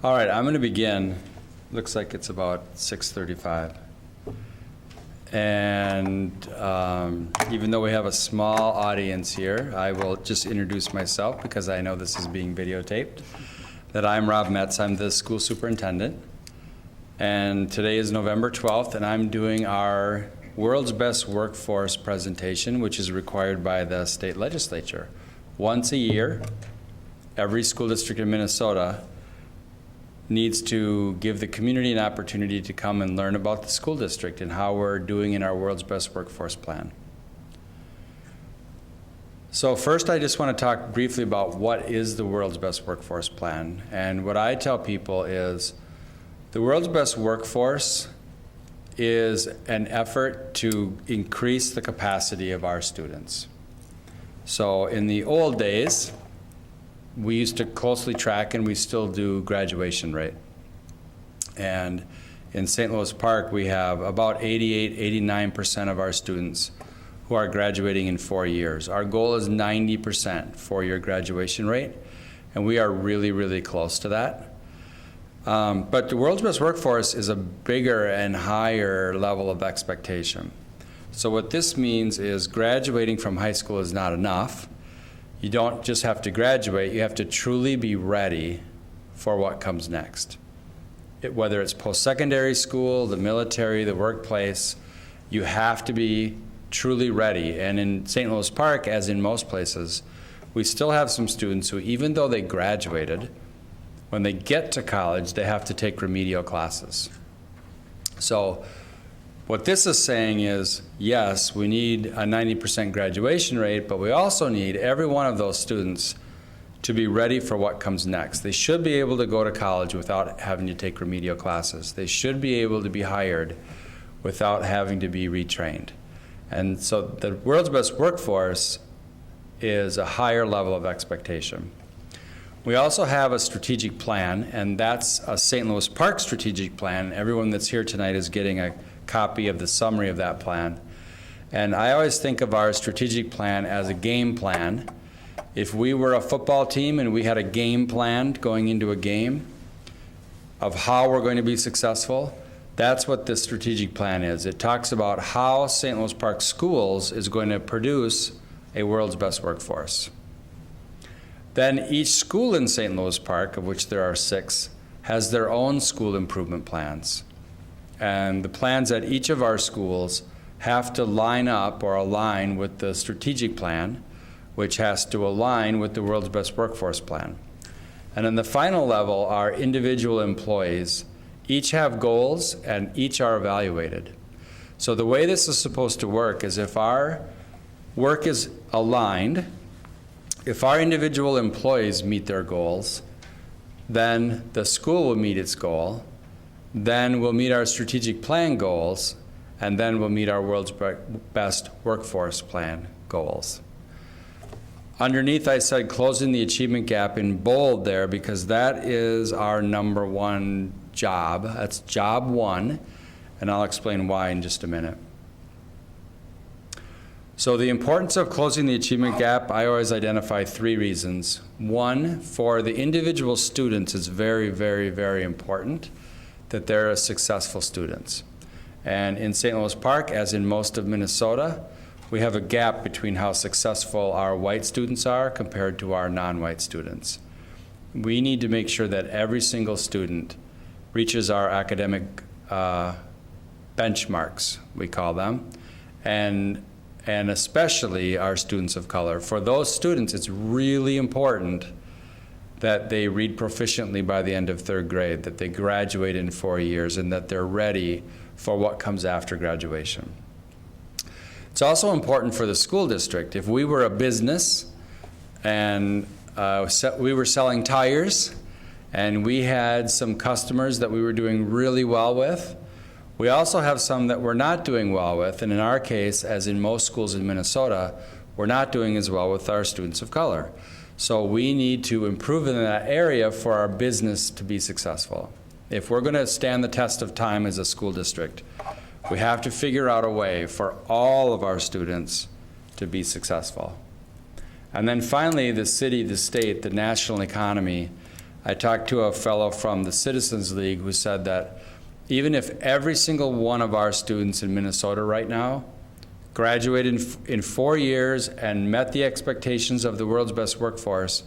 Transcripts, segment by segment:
All right, I'm going to begin. Looks like it's about 6:35. And even though we have a small audience here, I will just introduce myself because I know this is being videotaped. That I'm Rob Metz, I'm the school superintendent. And today is November 12th, and I'm doing our World's Best Workforce presentation, which is required by the state legislature. Once a year, every school district in Minnesota needs to give the community an opportunity to come and learn about the school district and how we're doing in our World's Best Workforce plan. So first, I just want to talk briefly about what is the World's Best Workforce plan. And what I tell people is the World's Best Workforce is an effort to increase the capacity of our students. So in the old days, we used to closely track, and we still do, graduation rate. And in St. Louis Park, we have about 88–89% of our students who are graduating in 4 years. Our goal is 90% four-year graduation rate, and we are really, really close to that. But the World's Best Workforce is a bigger and higher level of expectation. So what this means is graduating from high school is not enough. You don't just have to graduate, you have to truly be ready for what comes next. Whether it's post-secondary school, the military, the workplace, you have to be truly ready. And in St. Louis Park, as in most places, we still have some students who, even though they graduated, when they get to college, they have to take remedial classes. So what this is saying is, yes, we need a 90% graduation rate, but we also need every one of those students to be ready for what comes next. They should be able to go to college without having to take remedial classes. They should be able to be hired without having to be retrained. And so the World's Best Workforce is a higher level of expectation. We also have a strategic plan, and that's a St. Louis Park strategic plan. Everyone that's here tonight is getting a copy of the summary of that plan. And I always think of our strategic plan as a game plan. If we were a football team and we had a game plan going into a game of how we're going to be successful, that's what this strategic plan is. It talks about how St. Louis Park Schools is going to produce a World's Best Workforce. Then each school in St. Louis Park, of which there are 6, has their own school improvement plans. And the plans at each of our schools have to line up or align with the strategic plan, which has to align with the World's Best Workforce plan. And then the final level, our individual employees each have goals and each are evaluated. So the way this is supposed to work is if our work is aligned, if our individual employees meet their goals, then the school will meet its goal, then we'll meet our strategic plan goals, and then we'll meet our World's Best Workforce plan goals. Underneath, I said closing the achievement gap in bold there because that is our number one job. That's job one, and I'll explain why in just a minute. So the importance of closing the achievement gap, I always identify 3 reasons. 1, for the individual students, it's very, very, very important that they're successful students. And in St. Louis Park, as in most of Minnesota, we have a gap between how successful our white students are compared to our non-white students. We need to make sure that every single student reaches our academic benchmarks, we call them, and especially our students of color. For those students, it's really important that they read proficiently by the end of 3rd grade, that they graduate in 4 years, and that they're ready for what comes after graduation. It's also important for the school district. If we were a business and we were selling tires and we had some customers that we were doing really well with, we also have some that we're not doing well with, and in our case, as in most schools in Minnesota, we're not doing as well with our students of color. So we need to improve in that area for our business to be successful. If we're going to stand the test of time as a school district, we have to figure out a way for all of our students to be successful. And then finally, the city, the state, the national economy I talked to a fellow from the Citizens League who said that even if every single one of our students in Minnesota right now graduated in 4 years and met the expectations of the world's best workforce,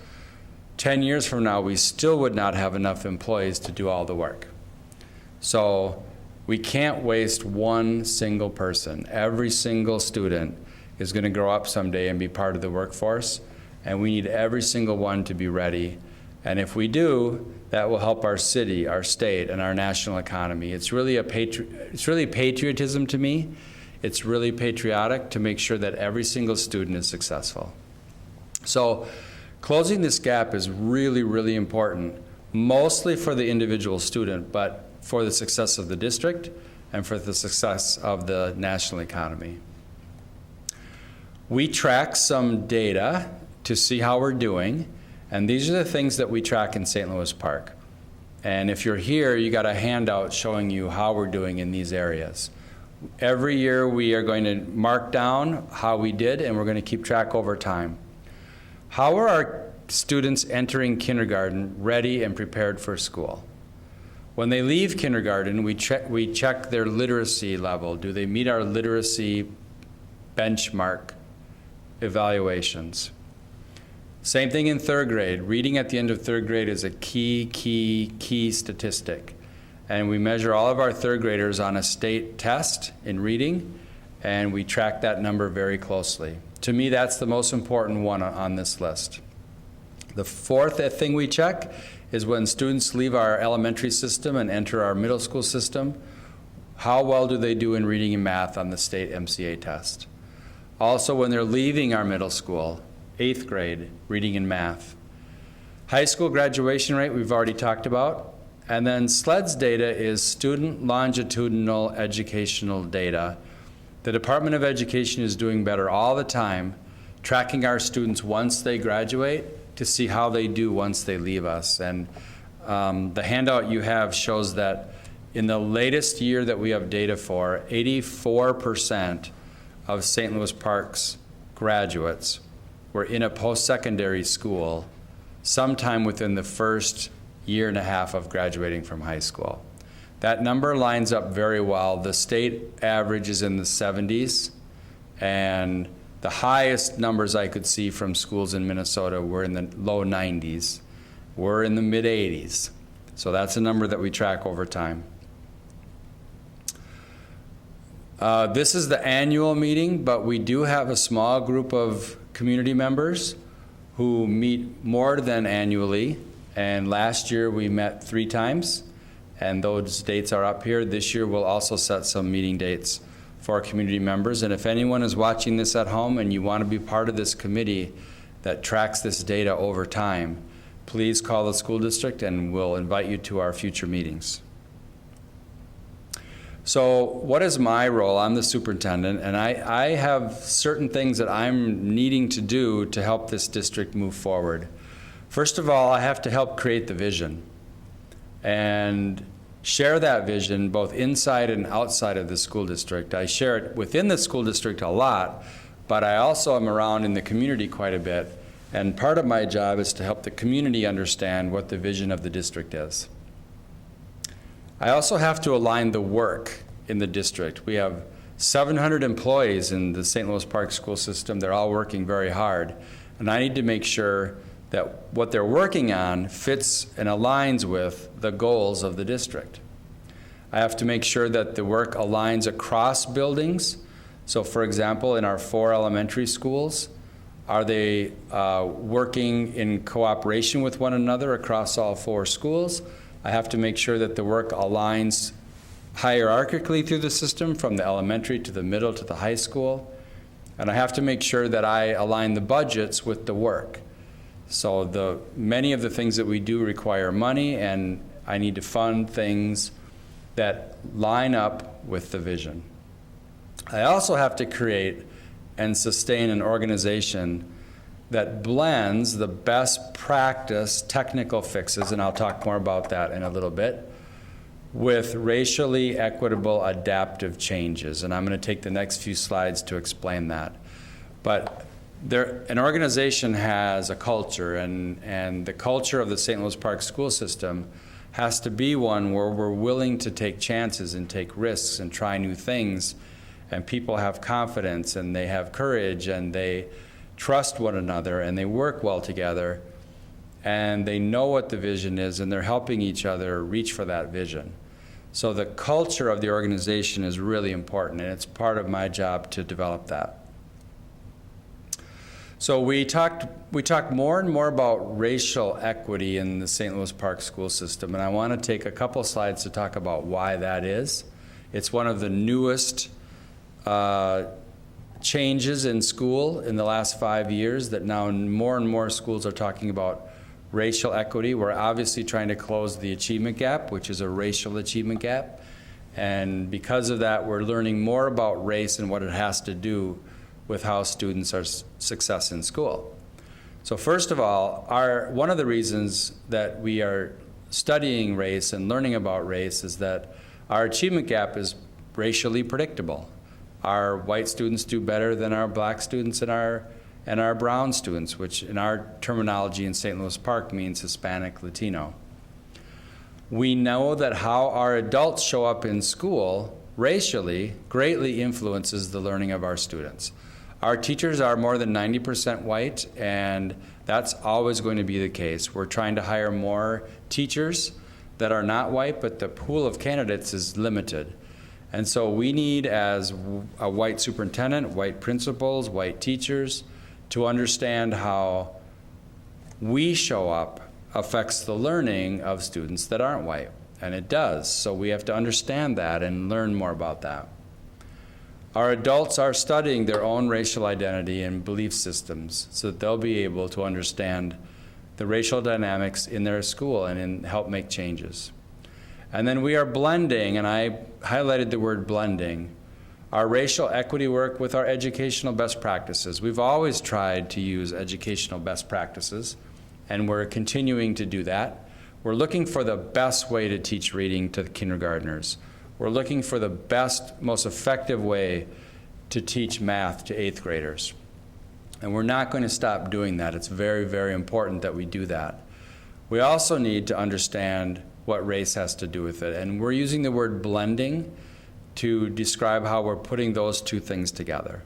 10 years from now, we still would not have enough employees to do all the work. So we can't waste one single person. Every single student is going to grow up someday and be part of the workforce, and we need every single one to be ready. And if we do, that will help our city, our state, and our national economy. It's really patriotism to me. It's really patriotic to make sure that every single student is successful. So closing this gap is really, really important, mostly for the individual student, but for the success of the district and for the success of the national economy. We track some data to see how we're doing, and these are the things that we track in St. Louis Park. And if you're here, you got a handout showing you how we're doing in these areas. Every year we are going to mark down how we did, and we're going to keep track over time. How are our students entering kindergarten ready and prepared for school? When they leave kindergarten, we check their literacy level. Do they meet our literacy benchmark evaluations? Same thing in third grade. Reading at the end of third grade is a key statistic. And we measure all of our third graders on a state test in reading, and we track that number very closely. To me, that's the most important one on this list. The fourth thing we check is when students leave our elementary system and enter our middle school system, how well do they do in reading and math on the state MCA test? Also, when they're leaving our middle school, 8th grade, reading and math. High school graduation rate, we've already talked about. And then SLED's data is student longitudinal educational data. The Department of Education is doing better all the time, tracking our students once they graduate to see how they do once they leave us. And the handout you have shows that in the latest year that we have data for, 84% of St. Louis Park's graduates were in a post-secondary school sometime within the first year and a half of graduating from high school. That number lines up very well. The state average is in the 70s, and the highest numbers I could see from schools in Minnesota were in the low 90s. We're in the mid 80s. So that's a number that we track over time. This is the annual meeting, but we do have a small group of community members who meet more than annually. And last year we met 3 times, and those dates are up here. This year we'll also set some meeting dates for our community members. And if anyone is watching this at home and you want to be part of this committee that tracks this data over time, please call the school district and we'll invite you to our future meetings. So what is my role? I'm the superintendent, and I have certain things that I'm needing to do to help this district move forward. First of all, I have to help create the vision and share that vision both inside and outside of the school district. I share it within the school district a lot, but I also am around in the community quite a bit. And part of my job is to help the community understand what the vision of the district is. I also have to align the work in the district. We have 700 employees in the St. Louis Park school system. They're all working very hard. And I need to make sure that what they're working on fits and aligns with the goals of the district. I have to make sure that the work aligns across buildings. So for example, in our 4 elementary schools, are they working in cooperation with one another across all 4 schools? I have to make sure that the work aligns hierarchically through the system from the elementary to the middle to the high school. And I have to make sure that I align the budgets with the work. So many of the things that we do require money, and I need to fund things that line up with the vision. I also have to create and sustain an organization that blends the best practice technical fixes, and I'll talk more about that in a little bit, with racially equitable adaptive changes. And I'm going to take the next few slides to explain that. But an organization has a culture, and the culture of the St. Louis Park school system has to be one where we're willing to take chances and take risks and try new things, and people have confidence and they have courage and they trust one another and they work well together and they know what the vision is and they're helping each other reach for that vision. So the culture of the organization is really important, and it's part of my job to develop that. So we talked more and more about racial equity in the St. Louis Park school system, and I want to take a couple slides to talk about why that is. It's one of the newest changes in school in the last 5 years, that now more and more schools are talking about racial equity. We're obviously trying to close the achievement gap, which is a racial achievement gap, and because of that, we're learning more about race and what it has to do with how students are success in school. So first of all, one of the reasons that we are studying race and learning about race is that our achievement gap is racially predictable. Our white students do better than our black students and our brown students, which in our terminology in St. Louis Park means Hispanic, Latino. We know that how our adults show up in school racially greatly influences the learning of our students. Our teachers are more than 90% white, and that's always going to be the case. We're trying to hire more teachers that are not white, but the pool of candidates is limited. And so we need, as a white superintendent, white principals, white teachers, to understand how we show up affects the learning of students that aren't white, and it does. So we have to understand that and learn more about that. Our adults are studying their own racial identity and belief systems so that they'll be able to understand the racial dynamics in their school and help make changes. And then we are blending, and I highlighted the word blending, our racial equity work with our educational best practices. We've always tried to use educational best practices, and we're continuing to do that. We're looking for the best way to teach reading to the kindergartners. We're looking for the best, most effective way to teach math to 8th graders. And we're not going to stop doing that. It's very, very important that we do that. We also need to understand what race has to do with it. And we're using the word blending to describe how we're putting those two things together.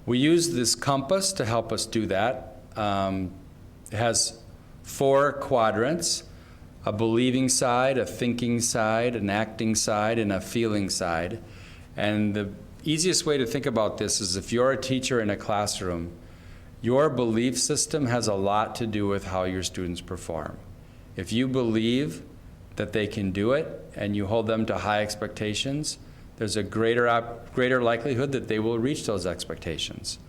We use this compass to help us do that. It has 4 quadrants: a believing side, a thinking side, an acting side, and a feeling side. And the easiest way to think about this is, if you're a teacher in a classroom, your belief system has a lot to do with how your students perform. If you believe that they can do it and you hold them to high expectations, there's a greater likelihood that they will reach those expectations.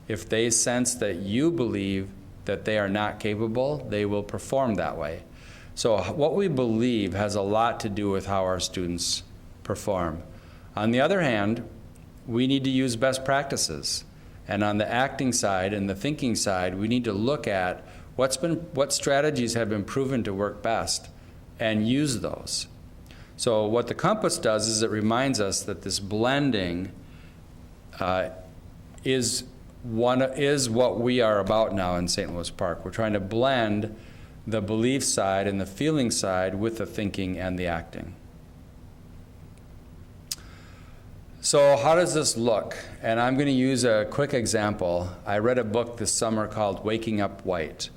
If they sense that you believe that they are not capable, they will perform that way. So what we believe has a lot to do with how our students perform. On the other hand, we need to use best practices. And on the acting side and the thinking side, we need to look at what strategies have been proven to work best and use those. So what the compass does is it reminds us that this blending is what we are about now in St. Louis Park. We're trying to blend the belief side and the feeling side with the thinking and the acting. So how does this look? And I'm going to use a quick example. I read a book this summer called Waking Up White.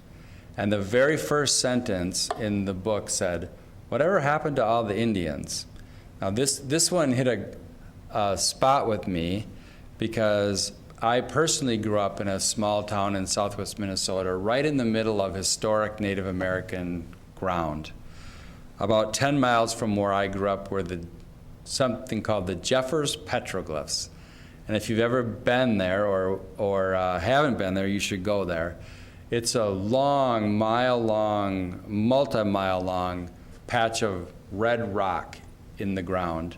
And the very first sentence in the book said, "Whatever happened to all the Indians?" Now this one hit a spot with me, because I personally grew up in a small town in southwest Minnesota, right in the middle of historic Native American ground. About 10 miles from where I grew up were something called the Jeffers petroglyphs. And if you've ever been there or haven't been there, you should go there. It's a long, mile-long, multi-mile-long patch of red rock in the ground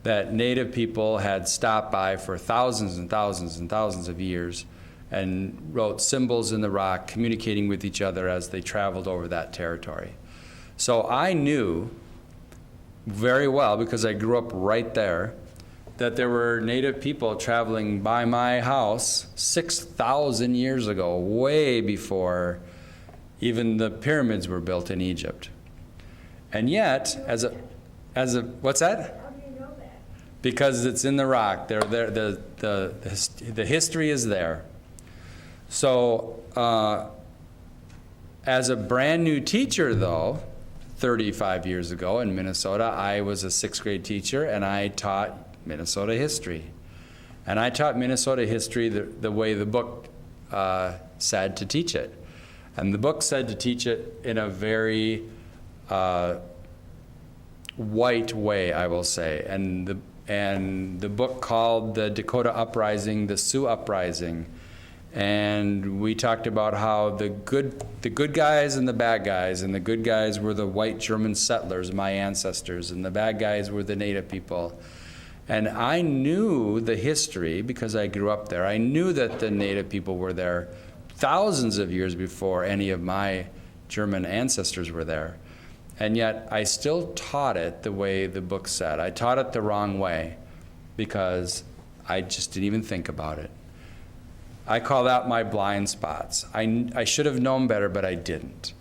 that Native people had stopped by for thousands and thousands and thousands of years and wrote symbols in the rock, communicating with each other as they traveled over that territory. So I knew very well, because I grew up right there, that there were native people traveling by my house 6,000 years ago, way before even the pyramids were built in Egypt. And yet, as a what's that? How do you know that? Because it's in the rock. The history is there. So, as a brand new teacher, though, 35 years ago in Minnesota, I was a 6th grade teacher, and I taught Minnesota history. And I taught Minnesota history the way the book said to teach it. And the book said to teach it in a very white way, I will say. And the book called the Dakota Uprising the Sioux Uprising. And we talked about how the good guys and the bad guys, and the good guys were the white German settlers, my ancestors, and the bad guys were the native people. And I knew the history because I grew up there. I knew that the native people were there thousands of years before any of my German ancestors were there. And yet I still taught it the way the book said. I taught it the wrong way because I just didn't even think about it. I call that my blind spots. I should have known better, but I didn't.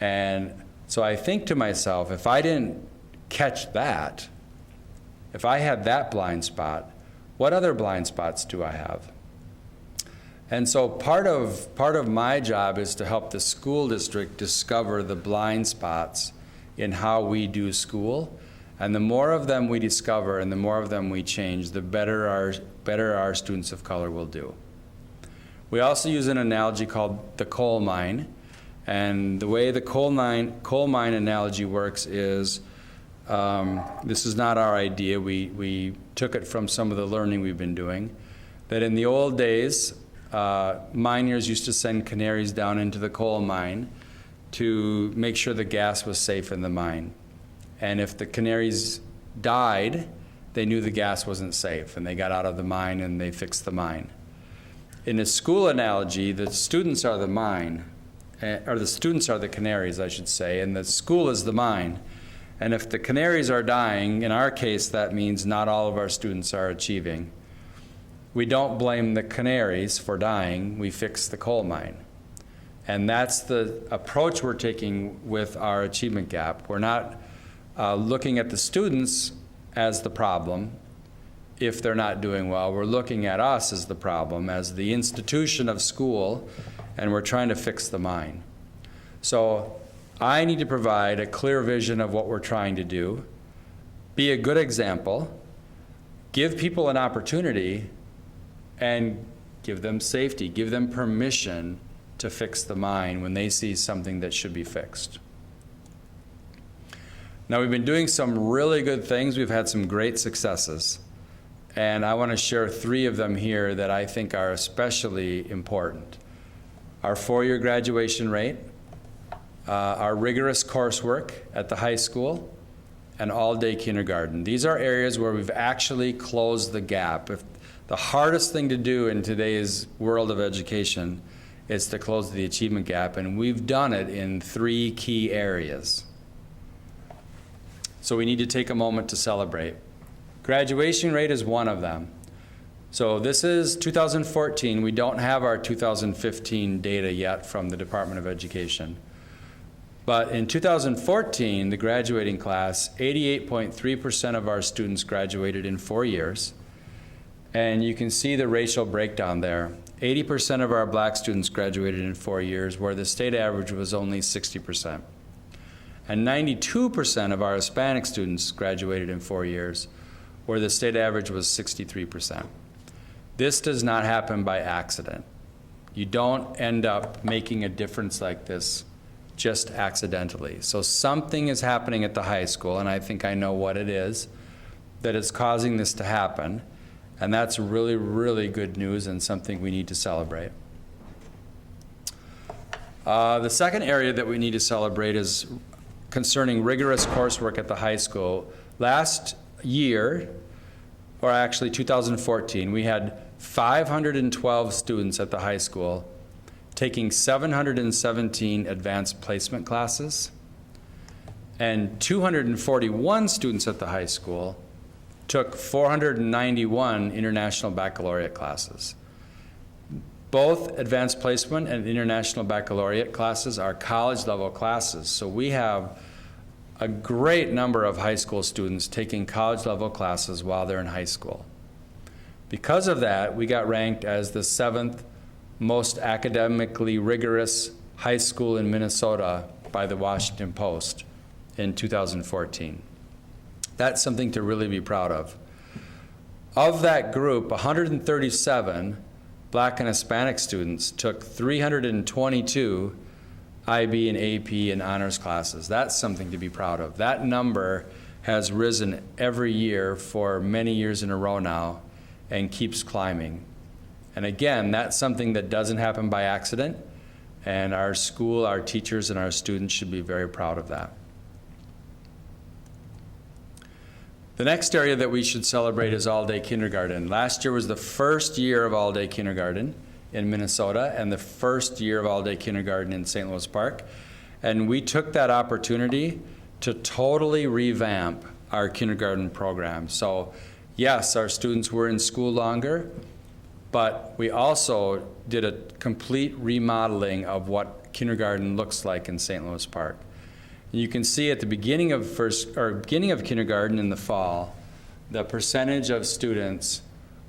And so I think to myself, if I didn't catch that, if I had that blind spot, what other blind spots do I have? And so part of my job is to help the school district discover the blind spots in how we do school. And the more of them we discover and the more of them we change, the better our students of color will do. We also use an analogy called the coal mine. And the way the coal mine analogy works is, this is not our idea. We took it from some of the learning we've been doing. That in the old days, miners used to send canaries down into the coal mine to make sure the gas was safe in the mine. And if the canaries died, they knew the gas wasn't safe, and they got out of the mine and they fixed the mine. In a school analogy, the students are the mine, or the students are the canaries, I should say, and the school is the mine. And if the canaries are dying, in our case, that means not all of our students are achieving. We don't blame the canaries for dying, we fix the coal mine. And that's the approach we're taking with our achievement gap. We're not looking at the students as the problem if they're not doing well. We're looking at us as the problem, as the institution of school, and we're trying to fix the mine. So I need to provide a clear vision of what we're trying to do, be a good example, give people an opportunity, and give them safety, give them permission to fix the mine when they see something that should be fixed. Now, we've been doing some really good things. We've had some great successes. And I want to share 3 of them here that I think are especially important. Our 4-year graduation rate, our rigorous coursework at the high school, and all-day kindergarten. These are areas where we've actually closed the gap. If the hardest thing to do in today's world of education is to close the achievement gap, and we've done it in 3 key areas. So we need to take a moment to celebrate. Graduation rate is one of them. So this is 2014. We don't have our 2015 data yet from the Department of Education. But in 2014, the graduating class, 88.3% of our students graduated in 4 years. And you can see the racial breakdown there. 80% of our black students graduated in 4 years, where the state average was only 60%. And 92% of our Hispanic students graduated in 4 years, where the state average was 63%. This does not happen by accident. You don't end up making a difference like this just accidentally. So something is happening at the high school, and I think I know what it is, that is causing this to happen. And that's really, really good news and something we need to celebrate. The second area that we need to celebrate is concerning rigorous coursework at the high school. Last year, or actually 2014, we had 512 students at the high school taking 717 advanced placement classes, and 241 students at the high school took 491 International Baccalaureate classes. Both Advanced Placement and International Baccalaureate classes are college-level classes, so we have a great number of high school students taking college-level classes while they're in high school. Because of that, we got ranked as the 7th most academically rigorous high school in Minnesota by the Washington Post in 2014. That's something to really be proud of. Of that group, 137 Black and Hispanic students took 322 IB and AP and honors classes. That's something to be proud of. That number has risen every year for many years in a row now and keeps climbing. And again, that's something that doesn't happen by accident, and our school, our teachers, and our students should be very proud of that. The next area that we should celebrate is all-day kindergarten. Last year was the first year of all-day kindergarten in Minnesota and the first year of all-day kindergarten in St. Louis Park. And we took that opportunity to totally revamp our kindergarten program. So yes, our students were in school longer, but we also did a complete remodeling of what kindergarten looks like in St. Louis Park. You can see at the beginning of kindergarten in the fall, the percentage of students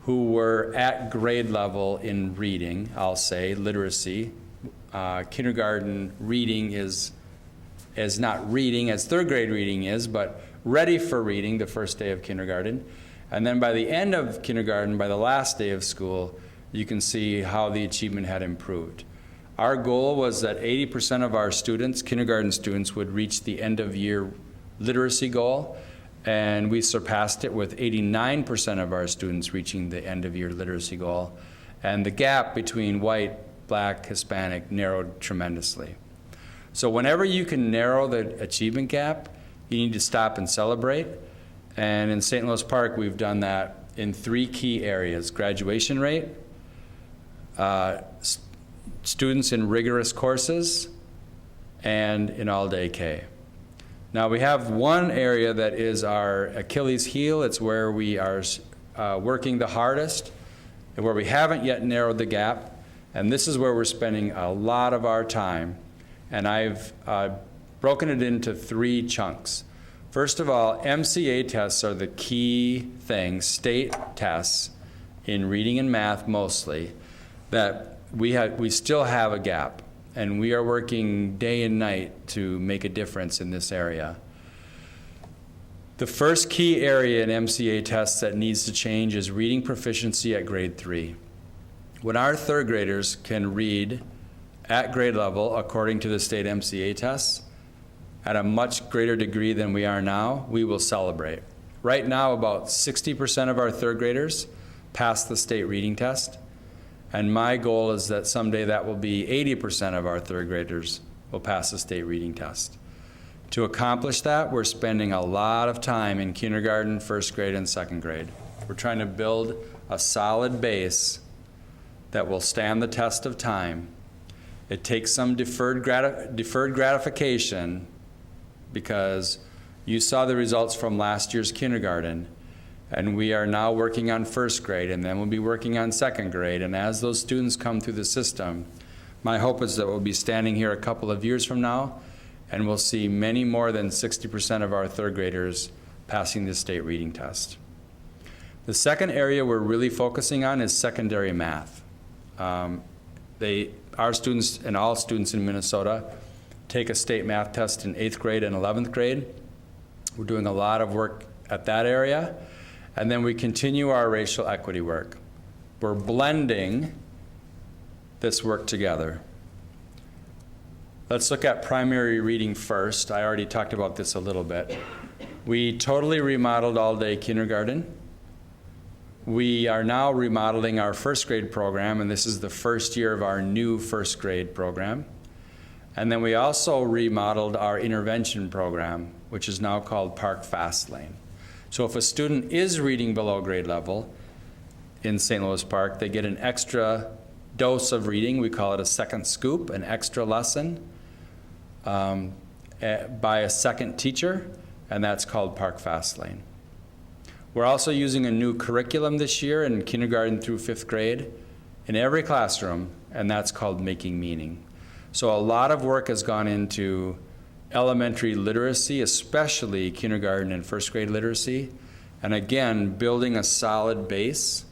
who were at grade level in reading, I'll say, literacy. Kindergarten reading is not reading as third grade reading is, but ready for reading the first day of kindergarten. And then by the end of kindergarten, by the last day of school, you can see how the achievement had improved. Our goal was that 80% of our students, kindergarten students, would reach the end of year literacy goal, and we surpassed it with 89% of our students reaching the end of year literacy goal. And the gap between white, black, Hispanic narrowed tremendously. So whenever you can narrow the achievement gap, you need to stop and celebrate. And in St. Louis Park, we've done that in 3 key areas: graduation rate, students in rigorous courses, and in all-day K. Now we have one area that is our Achilles heel. It's where we are working the hardest and where we haven't yet narrowed the gap. And this is where we're spending a lot of our time. And I've broken it into 3 chunks. First of all, MCA tests are the key thing, state tests in reading and math mostly, that we still have a gap. And we are working day and night to make a difference in this area. The first key area in MCA tests that needs to change is reading proficiency at grade 3. When our third graders can read at grade level according to the state MCA tests at a much greater degree than we are now, we will celebrate. Right now, about 60% of our third graders pass the state reading test. And my goal is that someday that will be 80% of our third graders will pass the state reading test. To accomplish that, we're spending a lot of time in kindergarten, first grade, and second grade. We're trying to build a solid base that will stand the test of time. It takes some deferred gratification because you saw the results from last year's kindergarten. And we are now working on first grade, and then we'll be working on second grade. And as those students come through the system, my hope is that we'll be standing here a couple of years from now, and we'll see many more than 60% of our third graders passing the state reading test. The second area we're really focusing on is secondary math. Our students and all students in Minnesota take a state math test in 8th grade and 11th grade. We're doing a lot of work at that area. And then we continue our racial equity work. We're blending this work together. Let's look at primary reading first. I already talked about this a little bit. We totally remodeled all-day kindergarten. We are now remodeling our first grade program, and this is the first year of our new first grade program. And then we also remodeled our intervention program, which is now called Park FastLane. So if a student is reading below grade level in St. Louis Park, they get an extra dose of reading. We call it a second scoop, an extra lesson by a second teacher, and that's called Park FastLane. We're also using a new curriculum this year in kindergarten through 5th grade in every classroom, and that's called Making Meaning. So a lot of work has gone into elementary literacy, especially kindergarten and 1st grade literacy, and again, building a solid base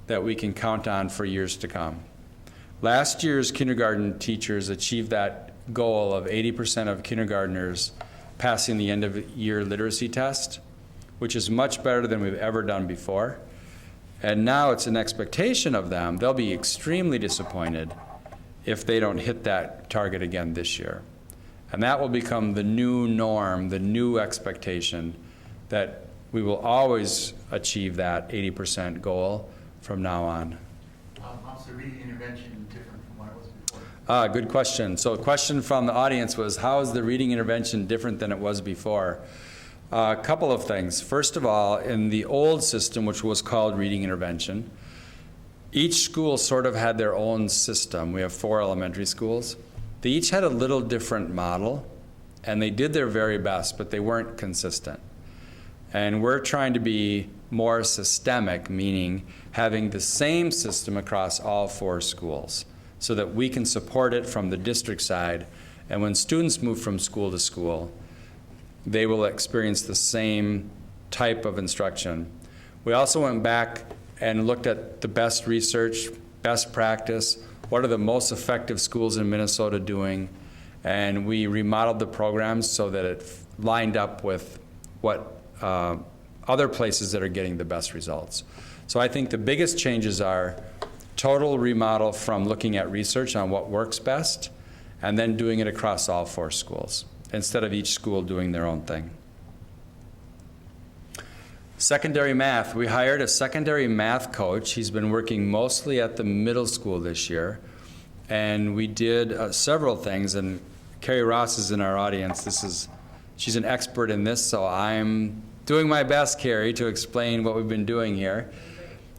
that we can count on for years to come. Last year's kindergarten teachers achieved that goal of 80% of kindergartners passing the end of year literacy test, which is much better than we've ever done before. And now it's an expectation of them. They'll be extremely disappointed if they don't hit that target again this year. And that will become the new norm, the new expectation, that we will always achieve that 80% goal from now on. How's the reading intervention different from what it was before? Good question. So the question from the audience was, how is the reading intervention different than it was before? A couple of things. First of all, in the old system, which was called reading intervention, each school sort of had their own system. We have 4 elementary schools. They each had a little different model, and they did their very best, but they weren't consistent. And we're trying to be more systemic, meaning having the same system across all 4 schools so that we can support it from the district side. And when students move from school to school, they will experience the same type of instruction. We also went back and looked at the best research, best practice, what are the most effective schools in Minnesota doing, and we remodeled the programs so that it lined up with what other places that are getting the best results. So I think the biggest changes are total remodel from looking at research on what works best and then doing it across all 4 schools instead of each school doing their own thing. Secondary math. We hired a secondary math coach. He's been working mostly at the middle school this year. And we did several things. And Carrie Ross is in our audience. She's an expert in this, so I'm doing my best, Carrie, to explain what we've been doing here.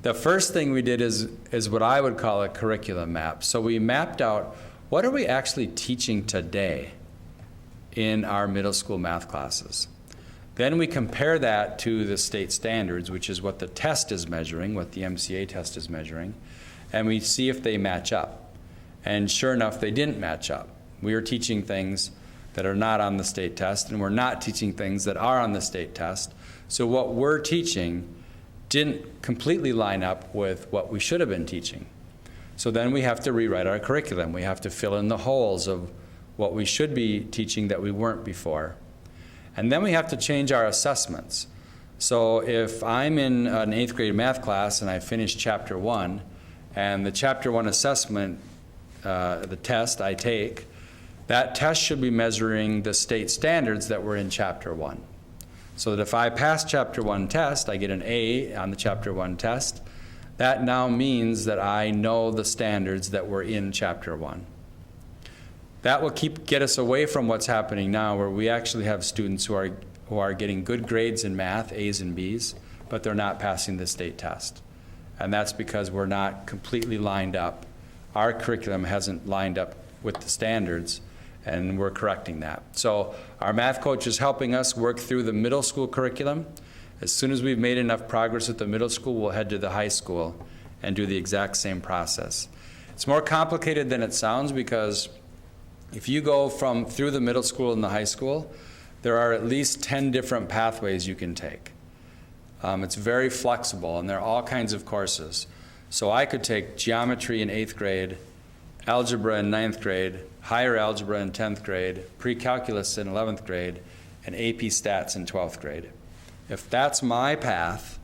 The first thing we did is what I would call a curriculum map. So we mapped out what are we actually teaching today in our middle school math classes. Then we compare that to the state standards, which is what the test is measuring, what the MCA test is measuring, and we see if they match up. And sure enough, they didn't match up. We are teaching things that are not on the state test, and we're not teaching things that are on the state test. So what we're teaching didn't completely line up with what we should have been teaching. So then we have to rewrite our curriculum. We have to fill in the holes of what we should be teaching that we weren't before. And then we have to change our assessments. So if I'm in an 8th grade math class and I finish chapter 1, and the chapter 1 assessment, the test I take, that test should be measuring the state standards that were in chapter 1. So that if I pass chapter 1 test, I get an A on the chapter 1 test. That now means that I know the standards that were in chapter 1. That will get us away from what's happening now, where we actually have students who are getting good grades in math, A's and B's, but they're not passing the state test. And that's because we're not completely lined up. Our curriculum hasn't lined up with the standards, and we're correcting that. So our math coach is helping us work through the middle school curriculum. As soon as we've made enough progress at the middle school, we'll head to the high school and do the exact same process. It's more complicated than it sounds, because if you go through the middle school and the high school, there are at least 10 different pathways you can take. It's very flexible, and there are all kinds of courses. So I could take geometry in 8th grade, algebra in 9th grade, higher algebra in 10th grade, pre-calculus in 11th grade, and AP stats in 12th grade. If that's my path,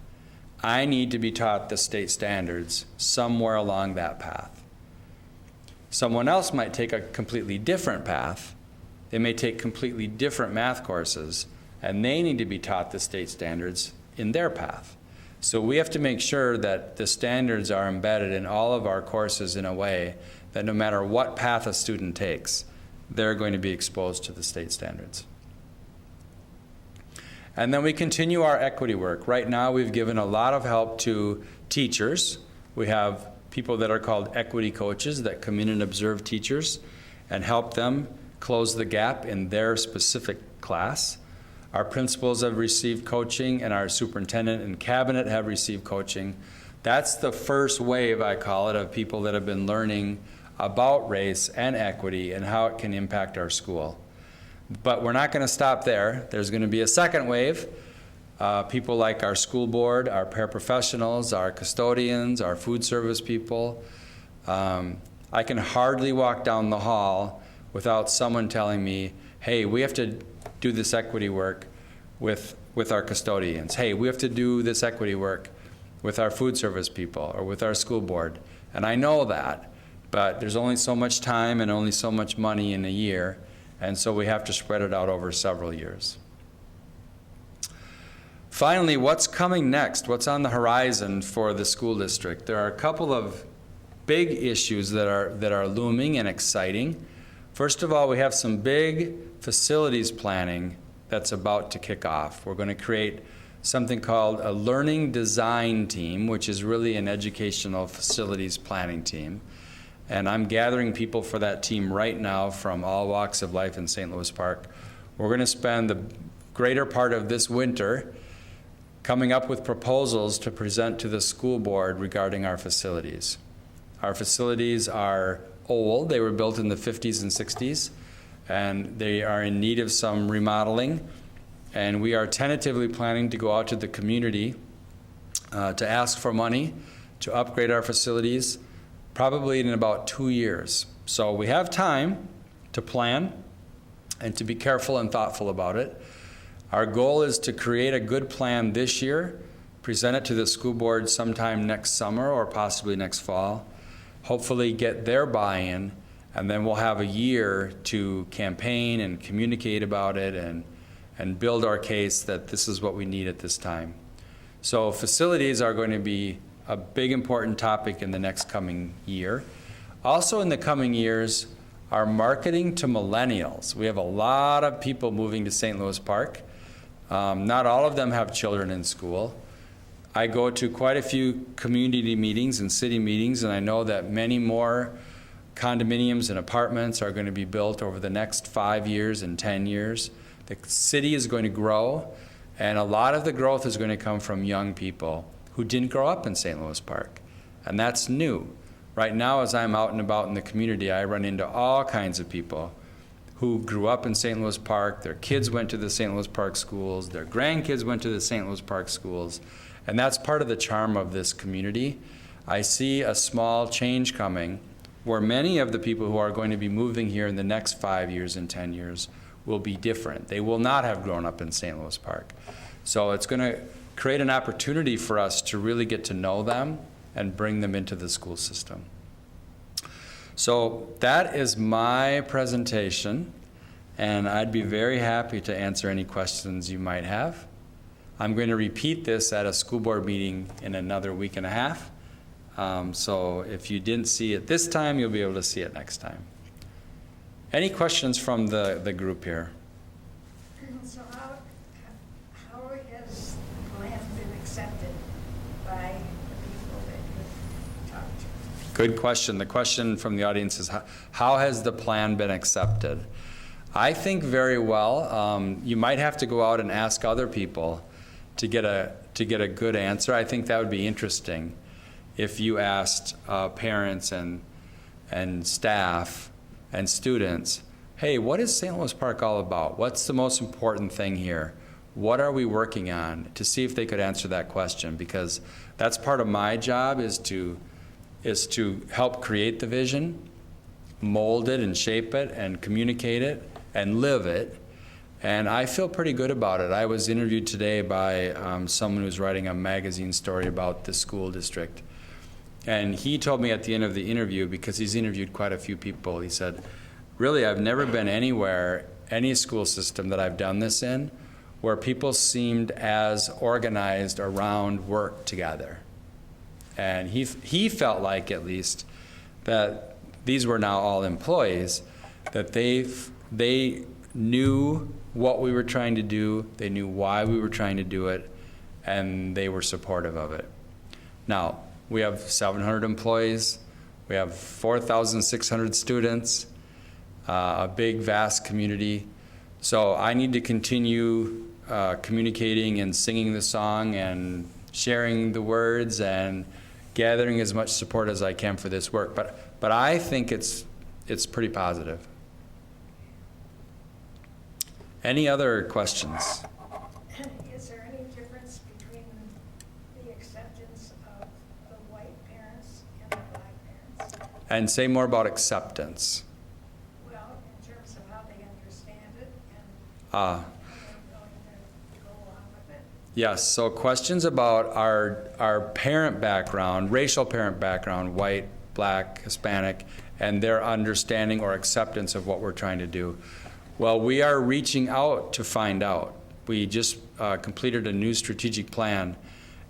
I need to be taught the state standards somewhere along that path. Someone else might take a completely different path. They may take completely different math courses, and they need to be taught the state standards in their path. So we have to make sure that the standards are embedded in all of our courses in a way that no matter what path a student takes, they're going to be exposed to the state standards. And then we continue our equity work. Right now we've given a lot of help to teachers. We have people that are called equity coaches that come in and observe teachers and help them close the gap in their specific class. Our principals have received coaching, and our superintendent and cabinet have received coaching. That's the first wave, I call it, of people that have been learning about race and equity and how it can impact our school. But we're not going to stop there. There's going to be a second wave. People like our school board, our paraprofessionals, our custodians, our food service people. I can hardly walk down the hall without someone telling me, hey, we have to do this equity work with our custodians. Hey, we have to do this equity work with our food service people or with our school board. And I know that, but there's only so much time and only so much money in a year, and so we have to spread it out over several years. Finally, what's coming next? What's on the horizon for the school district? There are a couple of big issues that are looming and exciting. First of all, we have some big facilities planning that's about to kick off. We're going to create something called a learning design team, which is really an educational facilities planning team. And I'm gathering people for that team right now from all walks of life in St. Louis Park. We're going to spend the greater part of this winter coming up with proposals to present to the school board regarding our facilities. Our facilities are old. They were built in the 50s and 60s, and they are in need of some remodeling. And we are tentatively planning to go out to the community to ask for money to upgrade our facilities, probably in about 2 years. So we have time to plan and to be careful and thoughtful about it. Our goal is to create a good plan this year, present it to the school board sometime next summer or possibly next fall, hopefully get their buy-in, and then we'll have a year to campaign and communicate about it and build our case that this is what we need at this time. So facilities are going to be a big important topic in the next coming year. Also in the coming years, our marketing to millennials. We have a lot of people moving to St. Louis Park. Not all of them have children in school. I go to quite a few community meetings and city meetings, and I know that many more condominiums and apartments are going to be built over the next 5 years and 10 years. The city is going to grow, and a lot of the growth is going to come from young people who didn't grow up in St. Louis Park, and that's new. Right now, as I'm out and about in the community, I run into all kinds of people who grew up in St. Louis Park. Their kids went to the St. Louis Park schools. Their grandkids went to the St. Louis Park schools, and that's part of the charm of this community. I see a small change coming where many of the people who are going to be moving here in the next 5 years and 10 years will be different. They will not have grown up in St. Louis Park. So it's going to create an opportunity for us to really get to know them and bring them into the school system. So that is my presentation, and I'd be very happy to answer any questions you might have. I'm going to repeat this at a school board meeting in another week and a half. So if you didn't see it this time, you'll be able to see it next time. Any questions from the group here? So how has the plan been accepted by the people that you've talked to? Good question. The question from the audience is, how has the plan been accepted? I think very well. You might have to go out and ask other people to get a good answer. I think that would be interesting if you asked parents and staff and students, hey, what is St. Louis Park all about? What's the most important thing here? What are we working on? To see if they could answer that question, because that's part of my job is to help create the vision, mold it and shape it and communicate it and live it. And I feel pretty good about it. I was interviewed today by someone who's writing a magazine story about the school district. And he told me at the end of the interview, because he's interviewed quite a few people, he said, really, I've never been anywhere, any school system that I've done this in, where people seemed as organized around work together. And he felt like, at least, that these were now all employees, that they knew what we were trying to do, they knew why we were trying to do it, and they were supportive of it. Now, we have 700 employees, we have 4,600 students, a big, vast community. So I need to continue communicating and singing the song and sharing the words and gathering as much support as I can for this work. But I think it's pretty positive. Any other questions? Is there any difference between the acceptance of the white parents and the black parents? And say more about acceptance. Well, in terms of how they understand it and Ah. how they're going to go along with it? Yes, so questions about our parent background, racial parent background, white, black, Hispanic, and their understanding or acceptance of what we're trying to do. Well, we are reaching out to find out. We just completed a new strategic plan,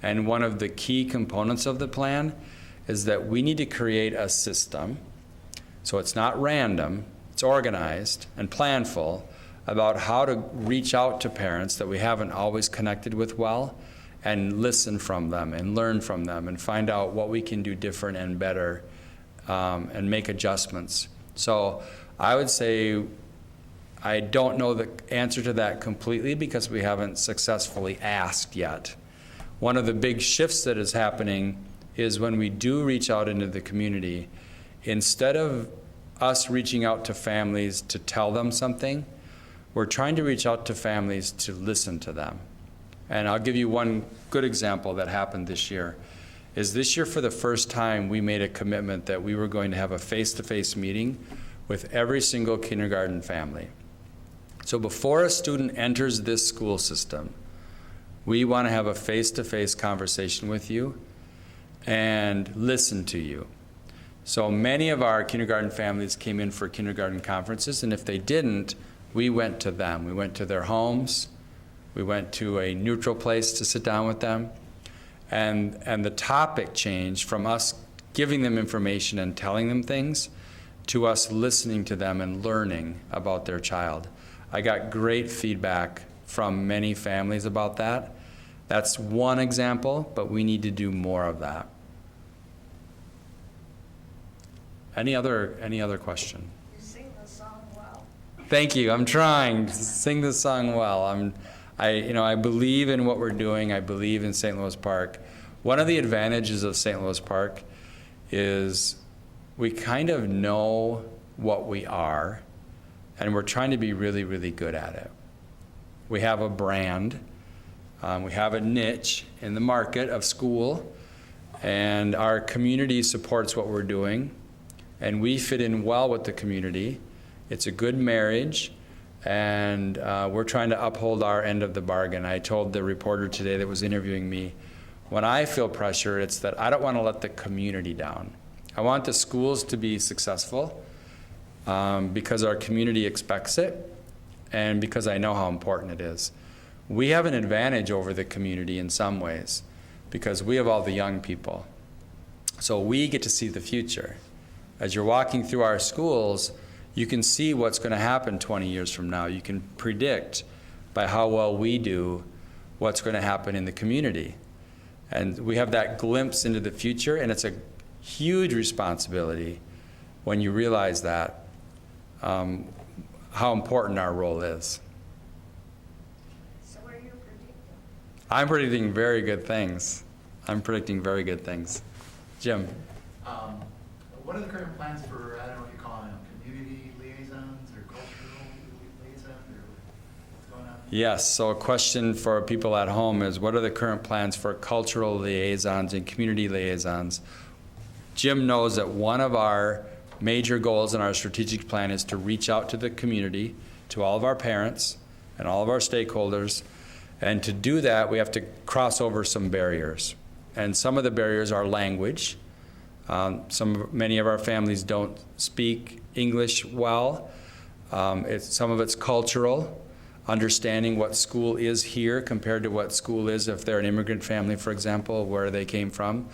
and one of the key components of the plan is that we need to create a system, so it's not random, it's organized and planful, about how to reach out to parents that we haven't always connected with well and listen from them and learn from them and find out what we can do different and better and make adjustments. So I would say I don't know the answer to that completely because we haven't successfully asked yet. One of the big shifts that is happening is when we do reach out into the community, instead of us reaching out to families to tell them something, we're trying to reach out to families to listen to them. And I'll give you one good example that happened this year. Is this year for the first time we made a commitment that we were going to have a face-to-face meeting with every single kindergarten family. So before a student enters this school system, we want to have a face-to-face conversation with you and listen to you. So many of our kindergarten families came in for kindergarten conferences, and if they didn't, we went to them. We went to their homes. We went to a neutral place to sit down with them. And the topic changed from us giving them information and telling them things to us listening to them and learning about their child. I got great feedback from many families about that. That's one example, but we need to do more of that. Any other question? You sing the song well. Thank you. I'm trying to sing the song well. I believe in what we're doing. I believe in St. Louis Park. One of the advantages of St. Louis Park is we kind of know what we are, and we're trying to be really, really good at it. We have a brand. We have a niche in the market of school, and our community supports what we're doing, and we fit in well with the community. It's a good marriage, and we're trying to uphold our end of the bargain. I told the reporter today that was interviewing me, when I feel pressure, it's that I don't want to let the community down. I want the schools to be successful because our community expects it and because I know how important it is. We have an advantage over the community in some ways because we have all the young people. So we get to see the future. As you're walking through our schools, you can see what's going to happen 20 years from now. You can predict by how well we do what's going to happen in the community. And we have that glimpse into the future, and it's a huge responsibility when you realize that, how important our role is. So what are you predicting? I'm predicting very good things. Jim? What are the current plans for, I don't know what you call them, community liaisons or cultural liaisons, or what's going on? Yes, so a question for people at home is, what are the current plans for cultural liaisons and community liaisons? Jim knows that one of our major goals in our strategic plan is to reach out to the community, to all of our parents and all of our stakeholders. And to do that, we have to cross over some barriers. And some of the barriers are language. Many of our families don't speak English well. Some of it's cultural, understanding what school is here compared to what school is if they're an immigrant family, for example, where they came from.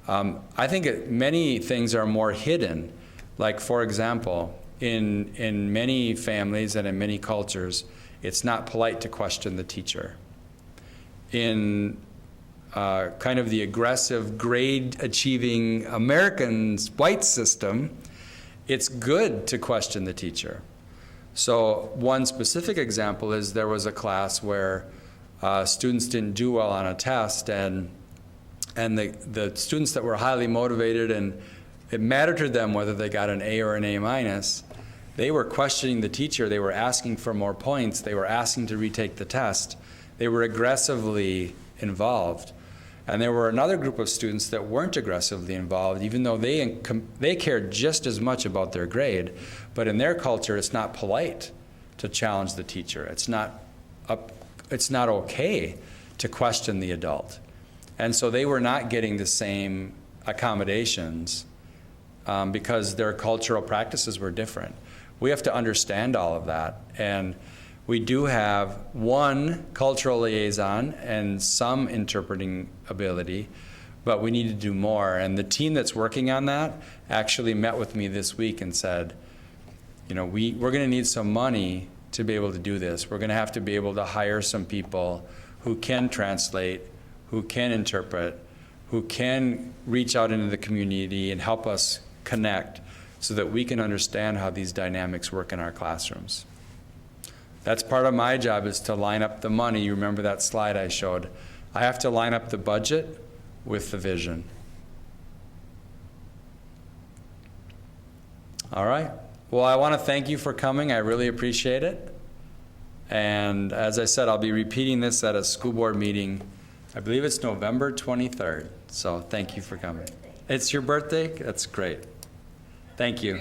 I think many things are more hidden. Like, for example, in many families and in many cultures, it's not polite to question the teacher. In kind of the aggressive, grade-achieving American white system, it's good to question the teacher. So one specific example is there was a class where students didn't do well on a test, and the students that were highly motivated and it mattered to them whether they got an A or an A minus, they were questioning the teacher. They were asking for more points. They were asking to retake the test. They were aggressively involved. And there were another group of students that weren't aggressively involved, even though they cared just as much about their grade. But in their culture, it's not polite to challenge the teacher. It's not okay to question the adult. And so they were not getting the same accommodations because their cultural practices were different. We have to understand all of that. And we do have one cultural liaison and some interpreting ability, but we need to do more. And the team that's working on that actually met with me this week and said, you know, we're going to need some money to be able to do this. We're going to have to be able to hire some people who can translate, who can interpret, who can reach out into the community and help us connect so that we can understand how these dynamics work in our classrooms. That's part of my job, is to line up the money. You remember that slide I showed? I have to line up the budget with the vision. All right. Well, I want to thank you for coming. I really appreciate it. And as I said, I'll be repeating this at a school board meeting. I believe it's November 23rd. So thank you for coming. It's your birthday? That's great. Thank you.